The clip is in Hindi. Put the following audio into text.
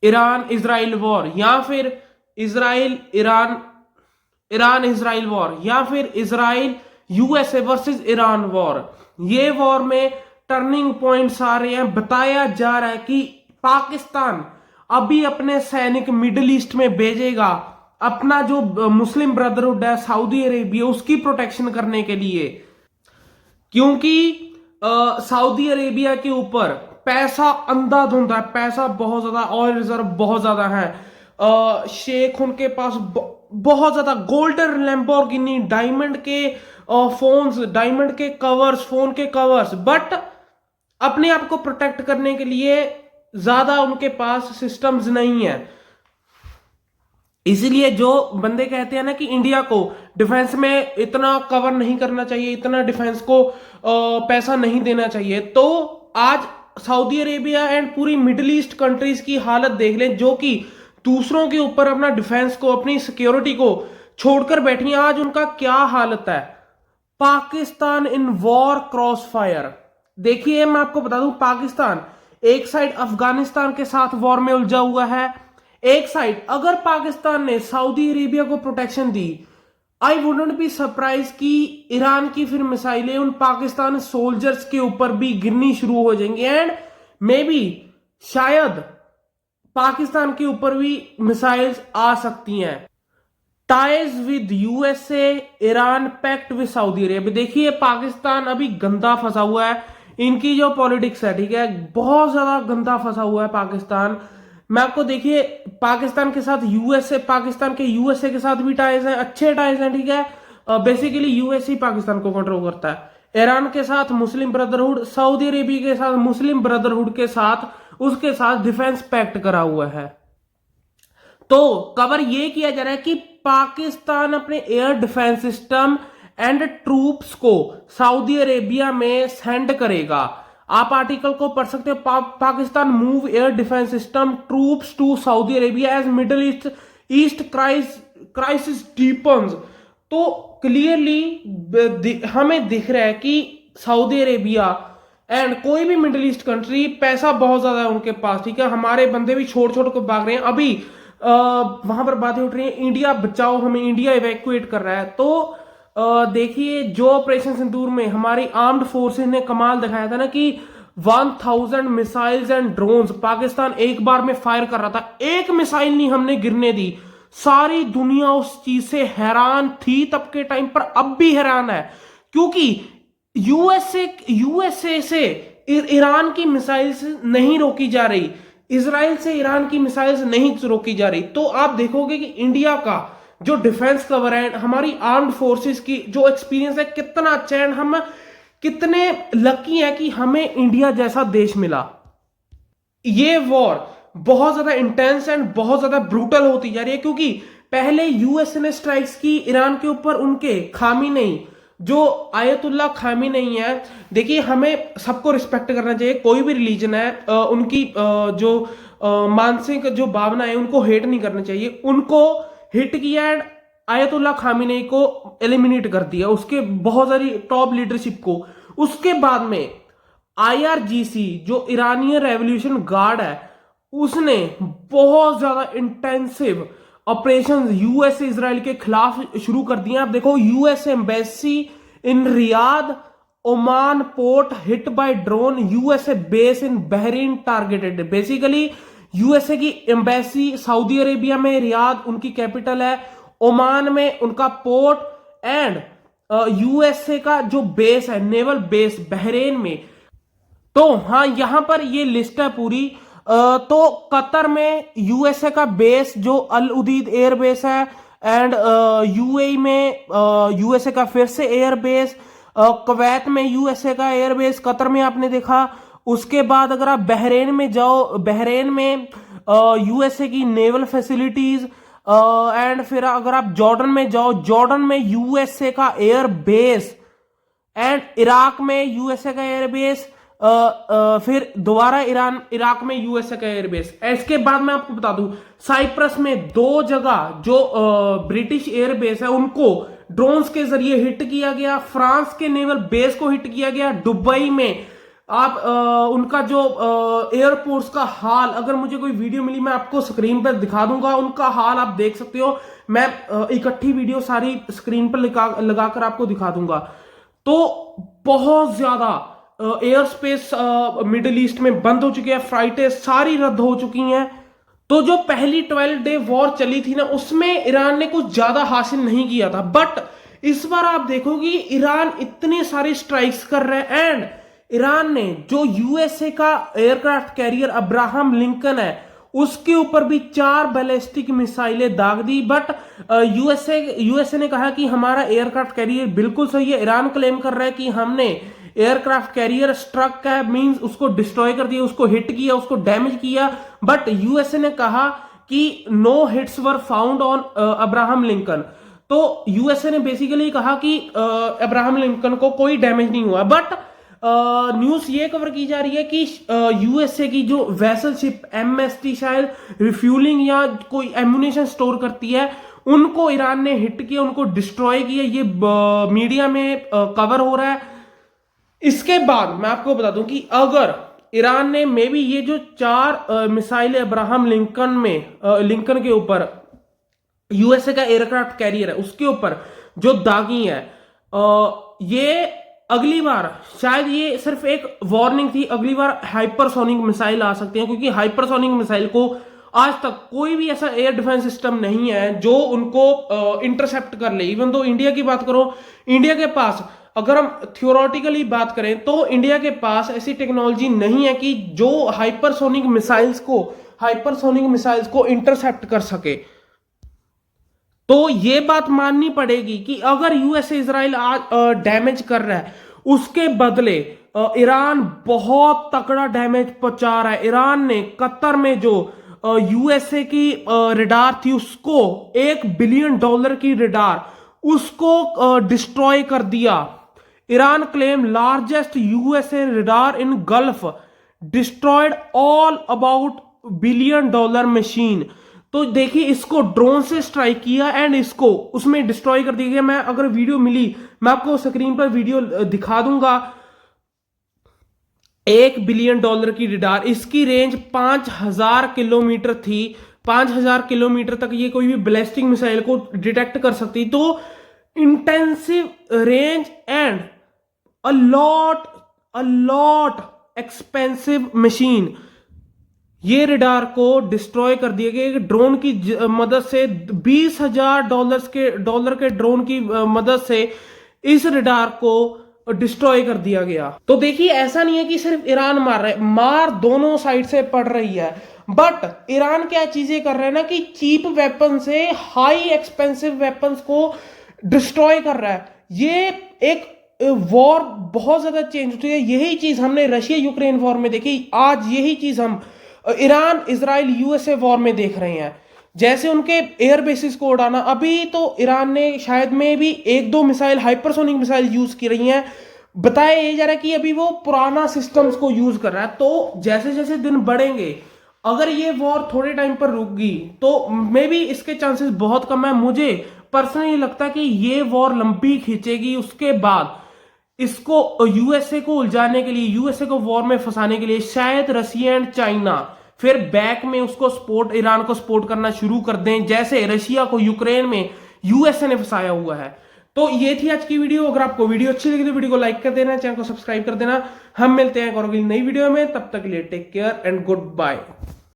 ईरान इजराइल वॉर, या फिर Israel Iran Iran Israel war, या फिर Israel USA versus Iran war. ये वॉर में टर्निंग पॉइंट्स आ रहे हैं। बताया जा रहा है कि पाकिस्तान अभी अपने सैनिक मिडिल ईस्ट में भेजेगा, अपना जो मुस्लिम ब्रदरहुड है सऊदी अरेबिया उसकी प्रोटेक्शन करने के लिए। क्योंकि सऊदी अरेबिया के ऊपर पैसा अंधाधुंध है, पैसा बहुत ज्यादा, ऑयल रिजर्व बहुत ज्यादा है। शेख उनके पास बहुत ज्यादा गोल्डन लैम्बोर्गिनी, डायमंड के फोन्स, डायमंड के कवर्स, फोन के कवर्स, बट अपने आप को प्रोटेक्ट करने के लिए ज्यादा उनके पास सिस्टम्स नहीं है। इसीलिए जो बंदे कहते हैं ना कि इंडिया को डिफेंस में इतना कवर नहीं करना चाहिए, इतना डिफेंस को पैसा नहीं देना चाहिए, तो आज सऊदी अरेबिया एंड पूरी मिडिल ईस्ट कंट्रीज की हालत देख लें, जो कि दूसरों के ऊपर अपना डिफेंस को, अपनी सिक्योरिटी को छोड़कर बैठी हैं। आज उनका क्या हालत है। Pakistan in war cross fire. देखिए मैं आपको बता दूं, पाकिस्तान एक साइड अफगानिस्तान के साथ वॉर में उलझा हुआ है, एक साइड अगर पाकिस्तान ने सऊदी अरेबिया को protection the, I wouldn't be surprise कि ईरान की फिर मिसाइलें उन पाकिस्तान सोल्जर्स के ऊपर भी गिरनी शुरू हो जाएंगी, एंड मे बी शायद पाकिस्तान के ऊपर भी मिसाइल्स आ सकती हैं। Ties with USA, Iran pact with Saudi Arabia. देखिए पाकिस्तान अभी गंदा फंसा हुआ है, इनकी जो पॉलिटिक्स है, ठीक है, बहुत ज्यादा गंदा फंसा हुआ है पाकिस्तान। मैं आपको देखिए पाकिस्तान के साथ यूएसए, पाकिस्तान के यूएसए के साथ भी टाइज हैं, अच्छे टाइज हैं, ठीक है। बेसिकली यूएसए पाकिस्तान को कंट्रोल करता है। ईरान के साथ मुस्लिम ब्रदरहुड, सऊदी अरेबिया के साथ मुस्लिम ब्रदरहुड के साथ, उसके साथ डिफेंस पैक्ट करा हुआ है। तो कवर ये किया जा रहा है कि पाकिस्तान अपने air defence system and troops को सऊदी अरेबिया में सेंड करेगा। आप आर्टिकल को पढ़ सकते हैं, Pakistan move air defence system troops to Saudi Arabia as Middle East crisis deepens. तो क्लियरली हमें दिख रहा है कि सऊदी अरेबिया एंड कोई भी मिडिल ईस्ट कंट्री, पैसा बहुत ज्यादा है उनके पास, ठीक है। हमारे बंदे भी छोड़ छोड़ कर भाग रहे हैं। अभी वहां पर बातें उठ रही हैं, इंडिया बचाओ हमें, इंडिया इवैक्यूएट कर रहा है। तो देखिए जो ऑपरेशन सिंदूर में हमारी आर्म्ड फोर्सेस ने कमाल दिखाया था ना कि 1000 मिसाइल्स एंड ड्रोन्स पाकिस्तान एक बार में फायर कर रहा था, एक मिसाइल नहीं हमने गिरने दी। सारी दुनिया उस चीज से हैरान थी तब के टाइम पर, अब भी हैरान है, क्योंकि यूएसए से ईरान की मिसाइल्स नहीं रोकी जा रही, इसराइल से ईरान की मिसाइल्स नहीं रोकी जा रही। तो आप देखोगे कि इंडिया का जो डिफेंस कवर है, हमारी आर्म्ड फोर्सेस की जो एक्सपीरियंस है कितना अच्छा है, हम कितने लकी हैं कि हमें इंडिया जैसा देश मिला। ये वॉर बहुत ज्यादा इंटेंस एंड बहुत ज्यादा ब्रूटल होती जा रही है, क्योंकि पहले यूएस ने स्ट्राइक्स की ईरान के ऊपर, उनके खामी नहीं, जो आयतुल्ला खामी नहीं है। देखिए हमें सबको रिस्पेक्ट करना चाहिए, कोई भी रिलीजन है, उनकी जो मानसिक जो भावना है उनको हेट नहीं करना चाहिए। उनको हिट किया एंड आयतुल्ला खामिनेई को एलिमिनेट कर दिया, उसके बहुत सारी टॉप लीडरशिप को। उसके बाद में आईआरजीसी जो ईरानियन रेवोल्यूशन गार्ड है, उसने बहुत ज्यादा इंटेंसिव ऑपरेशन यूएसए इजराइल के खिलाफ शुरू कर दिए। आप देखो US embassy in Riyadh, Oman port hit by drone, USA base in Bahrain targeted. Basically USA की एम्बेसी सऊदी अरेबिया में, रियाद उनकी कैपिटल है, ओमान में उनका पोर्ट, एंड यूएसए का जो बेस है, नेवल बेस बहरेन में। तो हाँ यहां पर ये लिस्ट है पूरी। तो कतर में यूएसए का बेस जो अल उदीद एयर बेस है, एंड यूएई में यूएसए का फिर से एयर बेस, कुवैत में यूएसए का एयर बेस, कतर में आपने देखा। उसके बाद अगर आप बहरेन में जाओ, बहरेन में यूएसए की नेवल फैसिलिटीज, एंड फिर अगर आप जॉर्डन में जाओ, जॉर्डन में यूएसए का एयर बेस, एंड इराक में यूएसए का एयरबेस, फिर दोबारा इराक में यूएसए का एयरबेस। इसके बाद मैं आपको बता दूं, साइप्रस में 2 जगह जो ब्रिटिश एयरबेस है उनको ड्रोन्स के जरिए हिट किया गया, फ्रांस के नेवल बेस को हिट किया गया, दुबई में आप उनका जो एयरपोर्ट्स का हाल, अगर मुझे कोई वीडियो मिली मैं आपको स्क्रीन पर दिखा दूंगा, उनका हाल आप देख सकते हो। मैं इकट्ठी वीडियो सारी स्क्रीन पर लगाकर आपको दिखा दूंगा। तो बहुत ज्यादा एयर स्पेस मिडिल ईस्ट में बंद हो चुकी है, फ्लाइटें सारी रद्द हो चुकी हैं। तो जो पहली 12 डे वॉर चली थी ना, उसमें ईरान ने कुछ ज्यादा हासिल नहीं किया था। बट इस बार आप देखोगे ईरान इतने सारे स्ट्राइक्स कर रहे हैं, एंड ईरान ने जो यूएसए का एयरक्राफ्ट कैरियर अब्राहम लिंकन है उसके ऊपर भी 4 बैलिस्टिक मिसाइलें दाग दी। बट यूएसए ने कहा कि हमारा एयरक्राफ्ट कैरियर बिल्कुल सही है। ईरान क्लेम कर रहा है कि हमने एयरक्राफ्ट कैरियर स्ट्रक है, मींस उसको डिस्ट्रॉय कर दिया, उसको हिट किया, उसको डैमेज किया। बट यूएसए ने कहा कि no hits were found on Abraham Lincoln. तो यूएसए ने बेसिकली कहा कि अब्राहम लिंकन को कोई डैमेज नहीं हुआ। बट न्यूज ये कवर की जा रही है कि यूएसए की जो वेसल शिप एमएसटी शायद रिफ्यूलिंग या कोई एम्यूनेशन स्टोर करती है, उनको ईरान ने हिट किया, उनको डिस्ट्रॉय किया। ये मीडिया में कवर हो रहा है। इसके बाद मैं आपको बता दूं कि अगर ईरान ने मे बी ये जो 4 मिसाइलें अब्राहम लिंकन के ऊपर यूएसए का एयरक्राफ्ट कैरियर है उसके ऊपर जो दागी है, ये अगली बार शायद ये सिर्फ एक वार्निंग थी, अगली बार हाइपरसोनिक मिसाइल आ सकते हैं। क्योंकि हाइपरसोनिक मिसाइल को आज तक कोई भी ऐसा एयर डिफेंस सिस्टम नहीं है जो उनको इंटरसेप्ट कर ले। इवन दो इंडिया की बात करो, इंडिया के पास अगर हम थियोरेटिकली बात करें तो इंडिया के पास ऐसी टेक्नोलॉजी नहीं है कि जो हाइपरसोनिक मिसाइल्स को इंटरसेप्ट कर सके। तो ये बात माननी पड़ेगी कि अगर यूएसए इजराइल आज डैमेज कर रहा है, उसके बदले ईरान बहुत तगड़ा डैमेज पहुंचा रहा है। ईरान ने कतर में जो यूएसए की रडार थी उसको $1 बिलियन की रडार उसको डिस्ट्रॉय कर दिया। Iran claim largest USA radar in gulf destroyed all about $1 billion machine. तो देखिए इसको ड्रोन से स्ट्राइक किया एंड इसको उसमें डिस्ट्रॉय कर दिया गया। मैं अगर वीडियो मिली मैं आपको स्क्रीन पर वीडियो दिखा दूंगा। $1 बिलियन की रडार, इसकी रेंज 5000 किलोमीटर थी। 5000 किलोमीटर तक ये कोई भी बैलिस्टिक मिसाइल को डिटेक्ट कर सकती। तो intensive range and a lot expensive machine, ये रडार को डिस्ट्रॉय कर दिया गया। ड्रोन की मदद से $20,000 के ड्रोन की मदद से इस रडार को डिस्ट्रॉय कर दिया गया। तो देखिए ऐसा नहीं है कि सिर्फ ईरान मार रहा है, मार दोनों साइड से पड़ रही है। बट ईरान क्या चीजें कर रहे हैं ना कि चीप वेपन से हाई एक्सपेंसिव वेपन्स को डिस्ट्रॉय कर रहा है। ये एक वॉर बहुत ज्यादा चेंज होती है। यही चीज हमने रशिया यूक्रेन वॉर में देखी, आज यही चीज हम ईरान इजराइल यूएसए वॉर में देख रहे हैं। जैसे उनके एयर बेसिस को उड़ाना, अभी तो ईरान ने शायद में भी 1-2 मिसाइल हाइपरसोनिक मिसाइल यूज की रही हैं। बताया ये जा रहा है कि अभी वो पुराना सिस्टम्स को यूज कर रहा है। तो जैसे जैसे दिन बढ़ेंगे, अगर ये वॉर थोड़े टाइम पर रुक गई तो मे बी इसके चांसेस बहुत कम है। मुझे पर्सनली लगता है कि ये वॉर लंबी खींचेगी। उसके बाद इसको यूएसए को उलझाने के लिए, यूएसए को वॉर में फंसाने के लिए शायद रशिया एंड चाइना फिर बैक में उसको ईरान को सपोर्ट करना शुरू कर दें, जैसे रशिया को यूक्रेन में यूएसए ने फंसाया हुआ है। तो ये थी आज की वीडियो। अगर आपको वीडियो अच्छी लगी तो वीडियो को लाइक कर देना, चैनल को सब्सक्राइब कर देना। हम मिलते हैं एक और नई वीडियो में, तब तक के लिए take care and good bye.